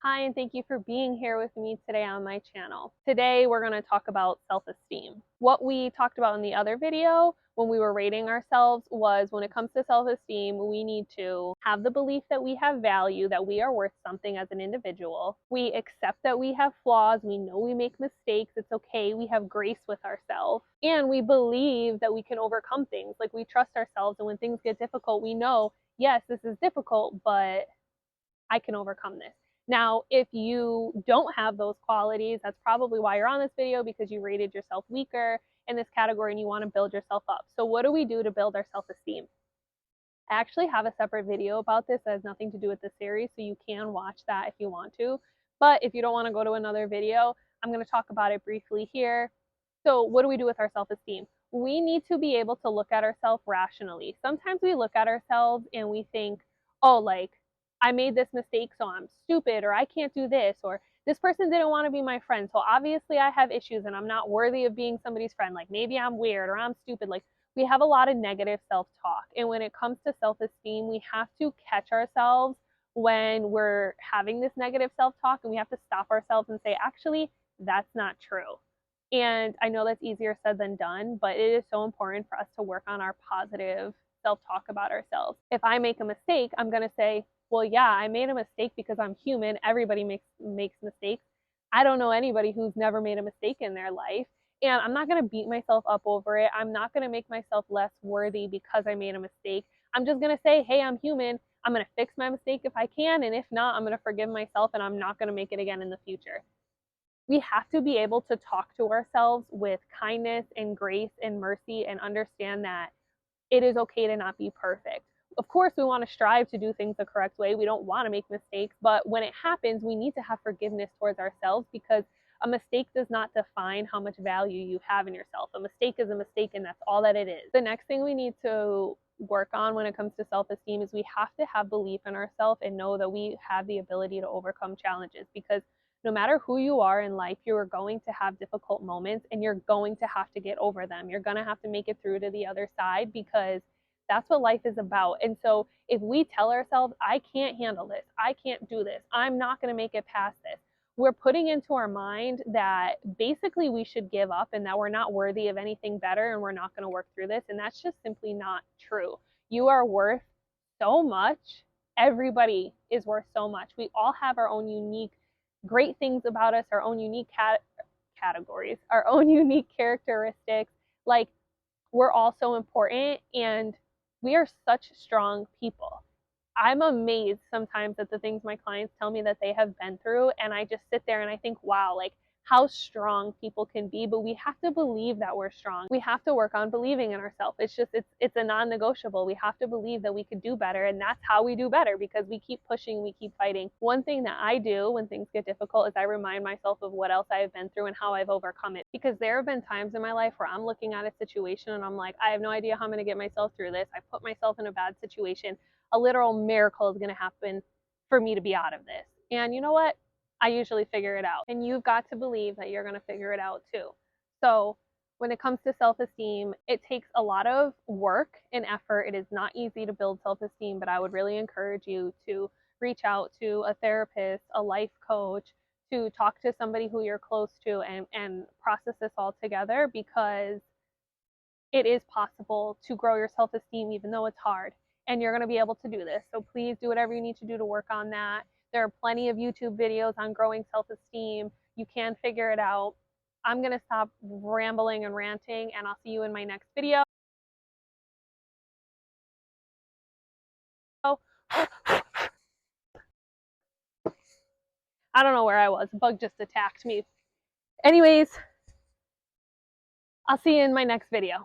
Hi, and thank you for being here with me today on my channel. Today, we're going to talk about self-esteem. What we talked about in the other video when we were rating ourselves was when it comes to self-esteem, we need to have the belief that we have value, that we are worth something as an individual. We accept that we have flaws. We know we make mistakes. It's okay. We have grace with ourselves. And we believe that we can overcome things. Like we trust ourselves. And when things get difficult, we know, yes, this is difficult, but I can overcome this. Now, if you don't have those qualities, that's probably why you're on this video, because you rated yourself weaker in this category and you want to build yourself up. So what do we do to build our self-esteem? I actually have a separate video about this that has nothing to do with the series, so you can watch that if you want to. But if you don't want to go to another video, I'm going to talk about it briefly here. So what do we do with our self-esteem? We need to be able to look at ourselves rationally. Sometimes we look at ourselves and we think, oh, like, I made this mistake, so I'm stupid, or I can't do this, or this person didn't want to be my friend, so obviously I have issues and I'm not worthy of being somebody's friend. Like maybe I'm weird or I'm stupid. Like we have a lot of negative self-talk. And when it comes to self-esteem, we have to catch ourselves when we're having this negative self-talk, and we have to stop ourselves and say, actually, that's not true. And I know that's easier said than done, but it is so important for us to work on our positive self-talk about ourselves. If I make a mistake, I'm going to say, well, yeah, I made a mistake because I'm human. Everybody makes mistakes. I don't know anybody who's never made a mistake in their life. And I'm not going to beat myself up over it. I'm not going to make myself less worthy because I made a mistake. I'm just going to say, hey, I'm human. I'm going to fix my mistake if I can. And if not, I'm going to forgive myself and I'm not going to make it again in the future. We have to be able to talk to ourselves with kindness and grace and mercy and understand that it is okay to not be perfect. Of course, we want to strive to do things the correct way. We don't want to make mistakes, but when it happens, we need to have forgiveness towards ourselves, because a mistake does not define how much value you have in yourself. A mistake is a mistake, and that's all that it is. The next thing we need to work on when it comes to self-esteem is we have to have belief in ourselves and know that we have the ability to overcome challenges, because no matter who you are in life, you are going to have difficult moments and you're going to have to get over them. You're going to have to make it through to the other side, because that's what life is about. And so if we tell ourselves, I can't handle this, I can't do this, I'm not going to make it past this, we're putting into our mind that basically we should give up and that we're not worthy of anything better and we're not going to work through this. And that's just simply not true. You are worth so much. Everybody is worth so much. We all have our own unique great things about us, our own unique categories, our own unique characteristics. Like we're all so important and we are such strong people. I'm amazed sometimes at the things my clients tell me that they have been through, and I just sit there and I think, wow, like how strong people can be. But we have to believe that we're strong. We have to work on believing in ourselves. It's a non-negotiable. We have to believe that we could do better, and that's how we do better, because we keep pushing, we keep fighting. One thing that I do when things get difficult is I remind myself of what else I've been through and how I've overcome it, because there have been times in my life where I'm looking at a situation and I'm like, I have no idea how I'm going to get myself through this. I put myself in a bad situation. A literal miracle is going to happen for me to be out of this. And you know what? I usually figure it out. And you've got to believe that you're going to figure it out too. So when it comes to self-esteem, it takes a lot of work and effort. It is not easy to build self-esteem, but I would really encourage you to reach out to a therapist, a life coach, to talk to somebody who you're close to and process this all together, because it is possible to grow your self-esteem even though it's hard, and you're going to be able to do this. So please do whatever you need to do to work on that. There are plenty of YouTube videos on growing self-esteem. You can figure it out. I'm going to stop rambling and ranting, and I'll see you in my next video. I don't know where I was. A bug just attacked me. Anyways, I'll see you in my next video.